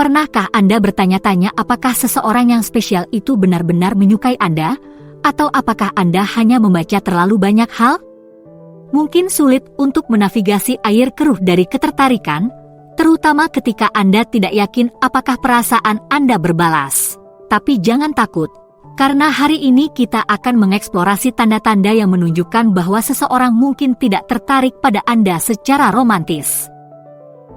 Pernahkah Anda bertanya-tanya apakah seseorang yang spesial itu benar-benar menyukai Anda? Atau apakah Anda hanya membaca terlalu banyak hal? Mungkin sulit untuk menavigasi air keruh dari ketertarikan, terutama ketika Anda tidak yakin apakah perasaan Anda berbalas. Tapi jangan takut, karena hari ini kita akan mengeksplorasi tanda-tanda yang menunjukkan bahwa seseorang mungkin tidak tertarik pada Anda secara romantis.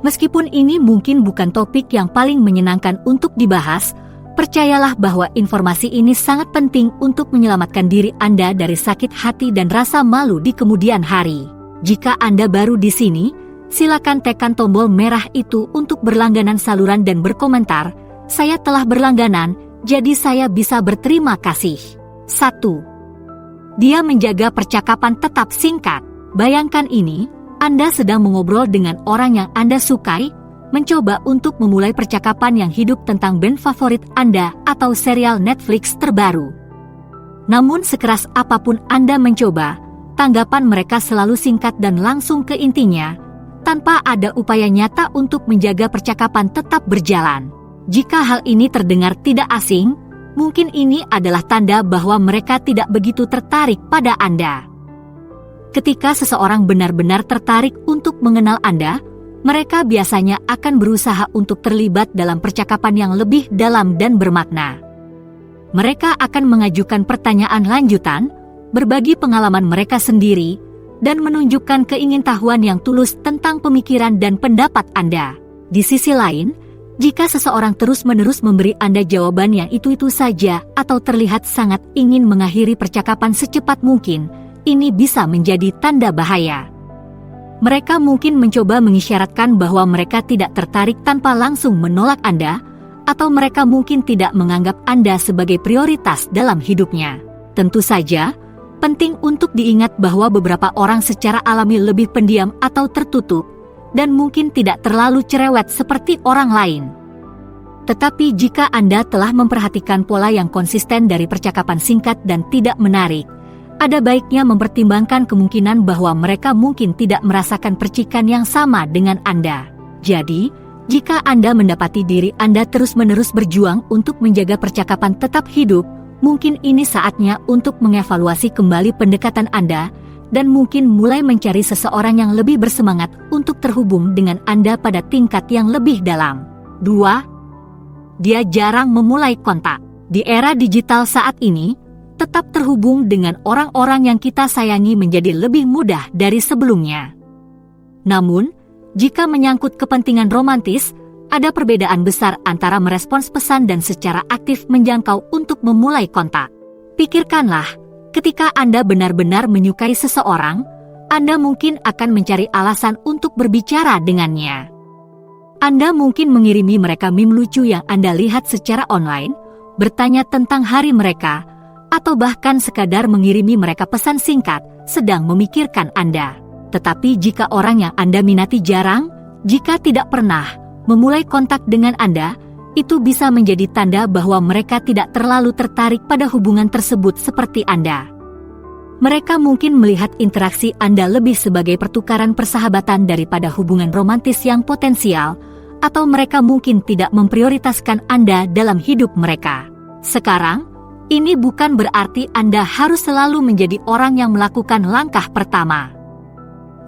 Meskipun ini mungkin bukan topik yang paling menyenangkan untuk dibahas, percayalah bahwa informasi ini sangat penting untuk menyelamatkan diri Anda dari sakit hati dan rasa malu di kemudian hari. Jika Anda baru di sini, silakan tekan tombol merah itu untuk berlangganan saluran dan berkomentar, "Saya telah berlangganan, jadi saya bisa berterima kasih." 1. Dia menjaga percakapan tetap singkat. Bayangkan ini, Anda sedang mengobrol dengan orang yang Anda sukai, mencoba untuk memulai percakapan yang hidup tentang band favorit Anda atau serial Netflix terbaru. Namun sekeras apapun Anda mencoba, tanggapan mereka selalu singkat dan langsung ke intinya, tanpa ada upaya nyata untuk menjaga percakapan tetap berjalan. Jika hal ini terdengar tidak asing, mungkin ini adalah tanda bahwa mereka tidak begitu tertarik pada Anda. Ketika seseorang benar-benar tertarik untuk mengenal Anda, mereka biasanya akan berusaha untuk terlibat dalam percakapan yang lebih dalam dan bermakna. Mereka akan mengajukan pertanyaan lanjutan, berbagi pengalaman mereka sendiri, dan menunjukkan keingintahuan yang tulus tentang pemikiran dan pendapat Anda. Di sisi lain, jika seseorang terus-menerus memberi Anda jawaban yang itu-itu saja atau terlihat sangat ingin mengakhiri percakapan secepat mungkin, ini bisa menjadi tanda bahaya. Mereka mungkin mencoba mengisyaratkan bahwa mereka tidak tertarik tanpa langsung menolak Anda, atau mereka mungkin tidak menganggap Anda sebagai prioritas dalam hidupnya. Tentu saja, penting untuk diingat bahwa beberapa orang secara alami lebih pendiam atau tertutup, dan mungkin tidak terlalu cerewet seperti orang lain. Tetapi jika Anda telah memperhatikan pola yang konsisten dari percakapan singkat dan tidak menarik, ada baiknya mempertimbangkan kemungkinan bahwa mereka mungkin tidak merasakan percikan yang sama dengan Anda. Jadi, jika Anda mendapati diri Anda terus-menerus berjuang untuk menjaga percakapan tetap hidup, mungkin ini saatnya untuk mengevaluasi kembali pendekatan Anda dan mungkin mulai mencari seseorang yang lebih bersemangat untuk terhubung dengan Anda pada tingkat yang lebih dalam. 2. Dia jarang memulai kontak. Di era digital saat ini, tetap terhubung dengan orang-orang yang kita sayangi menjadi lebih mudah dari sebelumnya. Namun, jika menyangkut kepentingan romantis, ada perbedaan besar antara merespons pesan dan secara aktif menjangkau untuk memulai kontak. Pikirkanlah, ketika Anda benar-benar menyukai seseorang, Anda mungkin akan mencari alasan untuk berbicara dengannya. Anda mungkin mengirimi mereka meme lucu yang Anda lihat secara online, bertanya tentang hari mereka, atau bahkan sekadar mengirimi mereka pesan singkat sedang memikirkan Anda. Tetapi jika orang yang Anda minati jarang, jika tidak pernah memulai kontak dengan Anda, itu bisa menjadi tanda bahwa mereka tidak terlalu tertarik pada hubungan tersebut seperti Anda. Mereka mungkin melihat interaksi Anda lebih sebagai pertukaran persahabatan daripada hubungan romantis yang potensial, atau mereka mungkin tidak memprioritaskan Anda dalam hidup mereka. Sekarang, ini bukan berarti Anda harus selalu menjadi orang yang melakukan langkah pertama.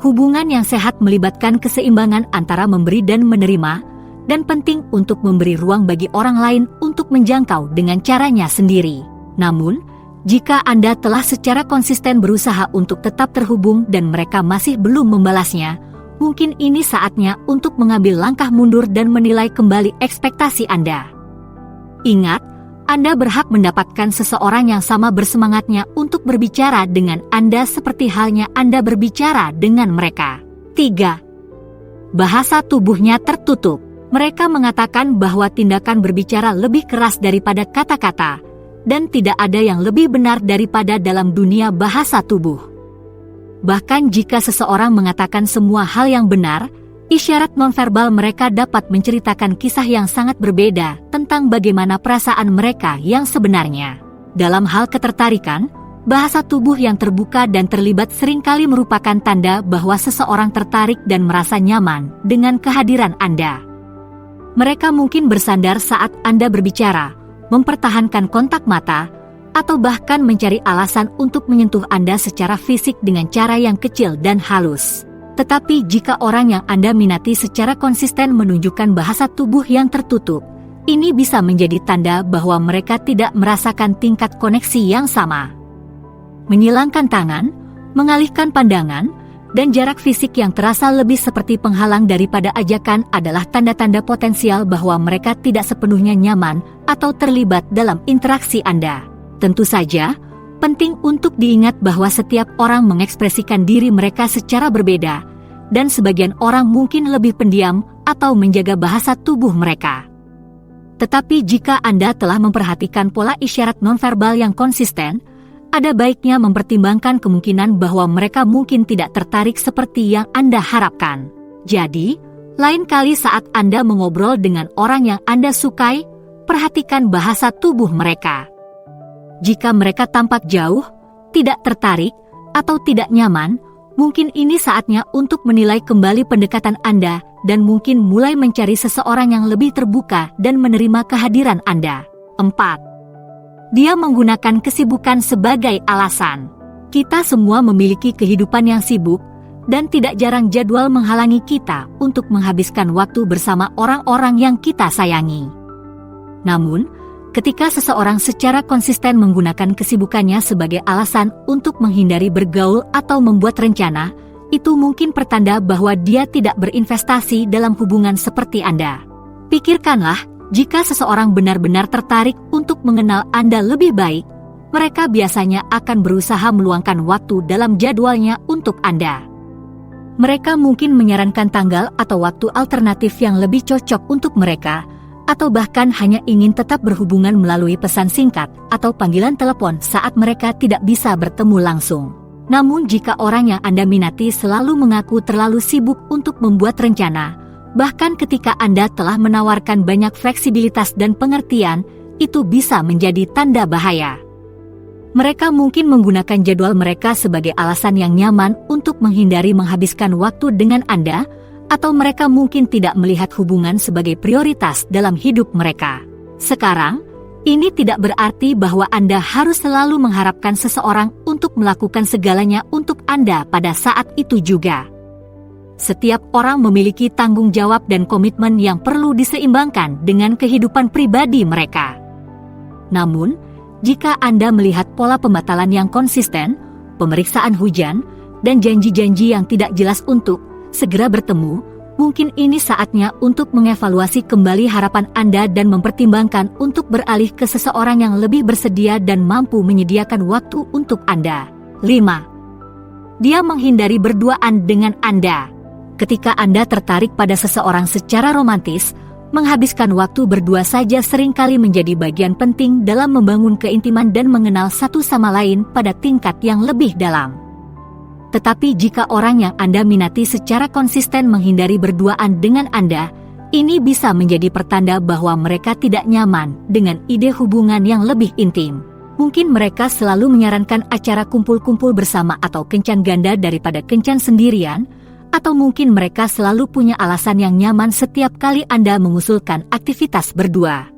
Hubungan yang sehat melibatkan keseimbangan antara memberi dan menerima, dan penting untuk memberi ruang bagi orang lain untuk menjangkau dengan caranya sendiri. Namun, jika Anda telah secara konsisten berusaha untuk tetap terhubung dan mereka masih belum membalasnya, mungkin ini saatnya untuk mengambil langkah mundur dan menilai kembali ekspektasi Anda. Ingat, Anda berhak mendapatkan seseorang yang sama bersemangatnya untuk berbicara dengan Anda seperti halnya Anda berbicara dengan mereka. 3. Bahasa tubuhnya tertutup. Mereka mengatakan bahwa tindakan berbicara lebih keras daripada kata-kata, dan tidak ada yang lebih benar daripada dalam dunia bahasa tubuh. Bahkan jika seseorang mengatakan semua hal yang benar, isyarat nonverbal mereka dapat menceritakan kisah yang sangat berbeda tentang bagaimana perasaan mereka yang sebenarnya. Dalam hal ketertarikan, bahasa tubuh yang terbuka dan terlibat seringkali merupakan tanda bahwa seseorang tertarik dan merasa nyaman dengan kehadiran Anda. Mereka mungkin bersandar saat Anda berbicara, mempertahankan kontak mata, atau bahkan mencari alasan untuk menyentuh Anda secara fisik dengan cara yang kecil dan halus. Tetapi jika orang yang Anda minati secara konsisten menunjukkan bahasa tubuh yang tertutup, ini bisa menjadi tanda bahwa mereka tidak merasakan tingkat koneksi yang sama. Menyilangkan tangan, mengalihkan pandangan, dan jarak fisik yang terasa lebih seperti penghalang daripada ajakan adalah tanda-tanda potensial bahwa mereka tidak sepenuhnya nyaman atau terlibat dalam interaksi Anda. Tentu saja, penting untuk diingat bahwa setiap orang mengekspresikan diri mereka secara berbeda, dan sebagian orang mungkin lebih pendiam atau menjaga bahasa tubuh mereka. Tetapi jika Anda telah memperhatikan pola isyarat nonverbal yang konsisten, ada baiknya mempertimbangkan kemungkinan bahwa mereka mungkin tidak tertarik seperti yang Anda harapkan. Jadi, lain kali saat Anda mengobrol dengan orang yang Anda sukai, perhatikan bahasa tubuh mereka. Jika mereka tampak jauh, tidak tertarik, atau tidak nyaman, mungkin ini saatnya untuk menilai kembali pendekatan Anda dan mungkin mulai mencari seseorang yang lebih terbuka dan menerima kehadiran Anda. 4. Dia menggunakan kesibukan sebagai alasan. Kita semua memiliki kehidupan yang sibuk, dan tidak jarang jadwal menghalangi kita untuk menghabiskan waktu bersama orang-orang yang kita sayangi. Namun, ketika seseorang secara konsisten menggunakan kesibukannya sebagai alasan untuk menghindari bergaul atau membuat rencana, itu mungkin pertanda bahwa dia tidak berinvestasi dalam hubungan seperti Anda. Pikirkanlah, jika seseorang benar-benar tertarik untuk mengenal Anda lebih baik, mereka biasanya akan berusaha meluangkan waktu dalam jadwalnya untuk Anda. Mereka mungkin menyarankan tanggal atau waktu alternatif yang lebih cocok untuk mereka, atau bahkan hanya ingin tetap berhubungan melalui pesan singkat atau panggilan telepon saat mereka tidak bisa bertemu langsung. Namun jika orang yang Anda minati selalu mengaku terlalu sibuk untuk membuat rencana, bahkan ketika Anda telah menawarkan banyak fleksibilitas dan pengertian, itu bisa menjadi tanda bahaya. Mereka mungkin menggunakan jadwal mereka sebagai alasan yang nyaman untuk menghindari menghabiskan waktu dengan Anda, atau mereka mungkin tidak melihat hubungan sebagai prioritas dalam hidup mereka. Sekarang, ini tidak berarti bahwa Anda harus selalu mengharapkan seseorang untuk melakukan segalanya untuk Anda pada saat itu juga. Setiap orang memiliki tanggung jawab dan komitmen yang perlu diseimbangkan dengan kehidupan pribadi mereka. Namun, jika Anda melihat pola pembatalan yang konsisten, pemeriksaan hujan, dan janji-janji yang tidak jelas untuk segera bertemu, mungkin ini saatnya untuk mengevaluasi kembali harapan Anda dan mempertimbangkan untuk beralih ke seseorang yang lebih bersedia dan mampu menyediakan waktu untuk Anda. 5. Dia menghindari berduaan dengan Anda. Ketika Anda tertarik pada seseorang secara romantis, menghabiskan waktu berdua saja seringkali menjadi bagian penting dalam membangun keintiman dan mengenal satu sama lain pada tingkat yang lebih dalam. Tetapi jika orang yang Anda minati secara konsisten menghindari berduaan dengan Anda, ini bisa menjadi pertanda bahwa mereka tidak nyaman dengan ide hubungan yang lebih intim. Mungkin mereka selalu menyarankan acara kumpul-kumpul bersama atau kencan ganda daripada kencan sendirian, atau mungkin mereka selalu punya alasan yang nyaman setiap kali Anda mengusulkan aktivitas berdua.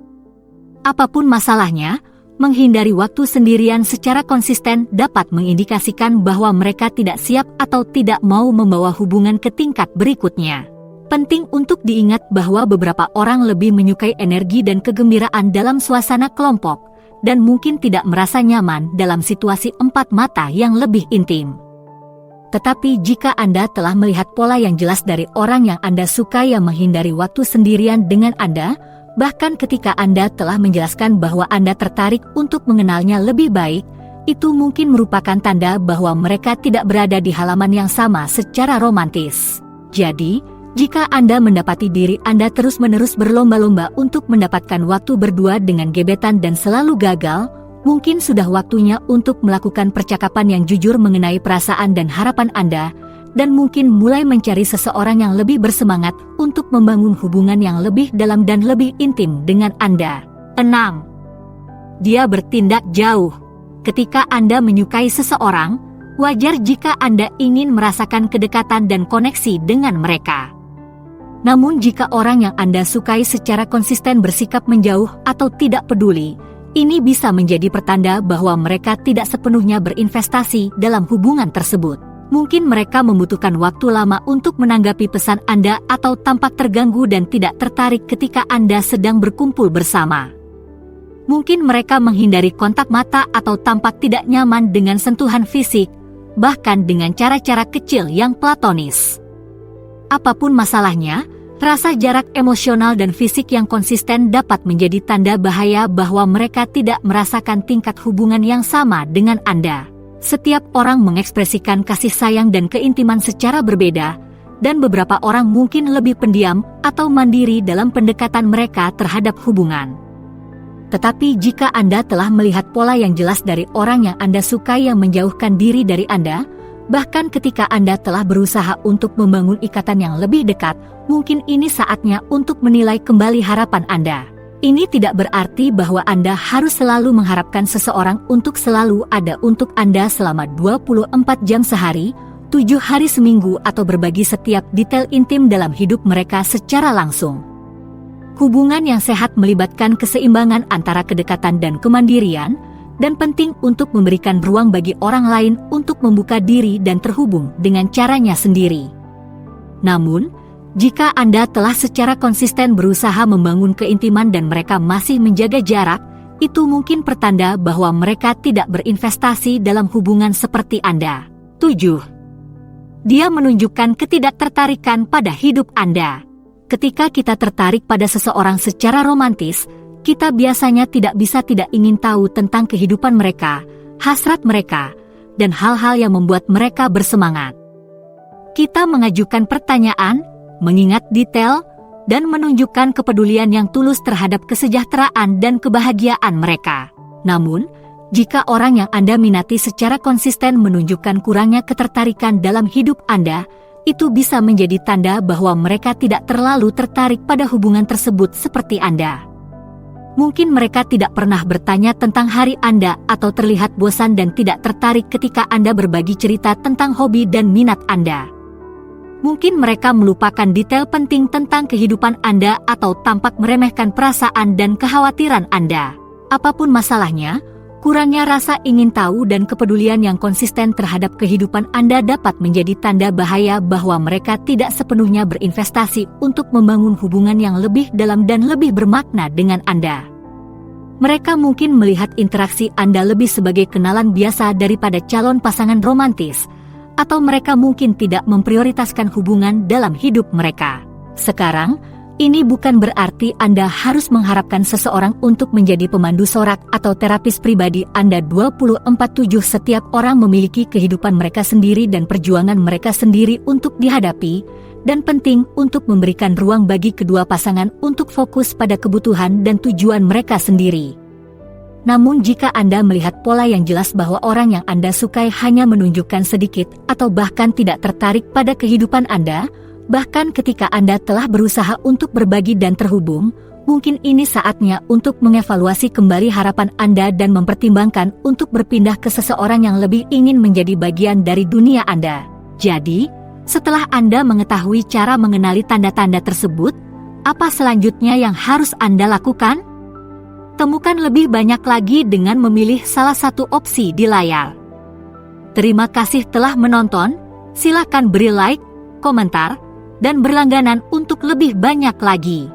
Apapun masalahnya, menghindari waktu sendirian secara konsisten dapat mengindikasikan bahwa mereka tidak siap atau tidak mau membawa hubungan ke tingkat berikutnya. Penting untuk diingat bahwa beberapa orang lebih menyukai energi dan kegembiraan dalam suasana kelompok, dan mungkin tidak merasa nyaman dalam situasi empat mata yang lebih intim. Tetapi jika Anda telah melihat pola yang jelas dari orang yang Anda suka yang menghindari waktu sendirian dengan Anda, bahkan ketika Anda telah menjelaskan bahwa Anda tertarik untuk mengenalnya lebih baik, itu mungkin merupakan tanda bahwa mereka tidak berada di halaman yang sama secara romantis. Jadi, jika Anda mendapati diri Anda terus-menerus berlomba-lomba untuk mendapatkan waktu berdua dengan gebetan dan selalu gagal, mungkin sudah waktunya untuk melakukan percakapan yang jujur mengenai perasaan dan harapan Anda, dan mungkin mulai mencari seseorang yang lebih bersemangat untuk membangun hubungan yang lebih dalam dan lebih intim dengan Anda. 6. Dia bertindak jauh. Ketika Anda menyukai seseorang, wajar jika Anda ingin merasakan kedekatan dan koneksi dengan mereka. Namun jika orang yang Anda sukai secara konsisten bersikap menjauh atau tidak peduli, ini bisa menjadi pertanda bahwa mereka tidak sepenuhnya berinvestasi dalam hubungan tersebut. Mungkin mereka membutuhkan waktu lama untuk menanggapi pesan Anda atau tampak terganggu dan tidak tertarik ketika Anda sedang berkumpul bersama. Mungkin mereka menghindari kontak mata atau tampak tidak nyaman dengan sentuhan fisik, bahkan dengan cara-cara kecil yang platonis. Apapun masalahnya, rasa jarak emosional dan fisik yang konsisten dapat menjadi tanda bahaya bahwa mereka tidak merasakan tingkat hubungan yang sama dengan Anda. Setiap orang mengekspresikan kasih sayang dan keintiman secara berbeda, dan beberapa orang mungkin lebih pendiam atau mandiri dalam pendekatan mereka terhadap hubungan. Tetapi jika Anda telah melihat pola yang jelas dari orang yang Anda sukai yang menjauhkan diri dari Anda, bahkan ketika Anda telah berusaha untuk membangun ikatan yang lebih dekat, mungkin ini saatnya untuk menilai kembali harapan Anda. Ini tidak berarti bahwa Anda harus selalu mengharapkan seseorang untuk selalu ada untuk Anda selama 24 jam sehari, 7 hari seminggu atau berbagi setiap detail intim dalam hidup mereka secara langsung. Hubungan yang sehat melibatkan keseimbangan antara kedekatan dan kemandirian, dan penting untuk memberikan ruang bagi orang lain untuk membuka diri dan terhubung dengan caranya sendiri. Namun, jika Anda telah secara konsisten berusaha membangun keintiman dan mereka masih menjaga jarak, itu mungkin pertanda bahwa mereka tidak berinvestasi dalam hubungan seperti Anda. 7. Dia menunjukkan ketidaktertarikan pada hidup Anda. Ketika kita tertarik pada seseorang secara romantis, kita biasanya tidak bisa tidak ingin tahu tentang kehidupan mereka, hasrat mereka, dan hal-hal yang membuat mereka bersemangat. Kita mengajukan pertanyaan, mengingat detail, dan menunjukkan kepedulian yang tulus terhadap kesejahteraan dan kebahagiaan mereka. Namun, jika orang yang Anda minati secara konsisten menunjukkan kurangnya ketertarikan dalam hidup Anda, itu bisa menjadi tanda bahwa mereka tidak terlalu tertarik pada hubungan tersebut seperti Anda. Mungkin mereka tidak pernah bertanya tentang hari Anda atau terlihat bosan dan tidak tertarik ketika Anda berbagi cerita tentang hobi dan minat Anda. Mungkin mereka melupakan detail penting tentang kehidupan Anda atau tampak meremehkan perasaan dan kekhawatiran Anda. Apapun masalahnya, kurangnya rasa ingin tahu dan kepedulian yang konsisten terhadap kehidupan Anda dapat menjadi tanda bahaya bahwa mereka tidak sepenuhnya berinvestasi untuk membangun hubungan yang lebih dalam dan lebih bermakna dengan Anda. Mereka mungkin melihat interaksi Anda lebih sebagai kenalan biasa daripada calon pasangan romantis, atau mereka mungkin tidak memprioritaskan hubungan dalam hidup mereka. Sekarang, ini bukan berarti Anda harus mengharapkan seseorang untuk menjadi pemandu sorak atau terapis pribadi Anda 24/7. Setiap orang memiliki kehidupan mereka sendiri dan perjuangan mereka sendiri untuk dihadapi, dan penting untuk memberikan ruang bagi kedua pasangan untuk fokus pada kebutuhan dan tujuan mereka sendiri. Namun jika Anda melihat pola yang jelas bahwa orang yang Anda sukai hanya menunjukkan sedikit atau bahkan tidak tertarik pada kehidupan Anda, bahkan ketika Anda telah berusaha untuk berbagi dan terhubung, mungkin ini saatnya untuk mengevaluasi kembali harapan Anda dan mempertimbangkan untuk berpindah ke seseorang yang lebih ingin menjadi bagian dari dunia Anda. Jadi, setelah Anda mengetahui cara mengenali tanda-tanda tersebut, apa selanjutnya yang harus Anda lakukan? Temukan lebih banyak lagi dengan memilih salah satu opsi di layar. Terima kasih telah menonton, silakan beri like, komentar, dan berlangganan untuk lebih banyak lagi.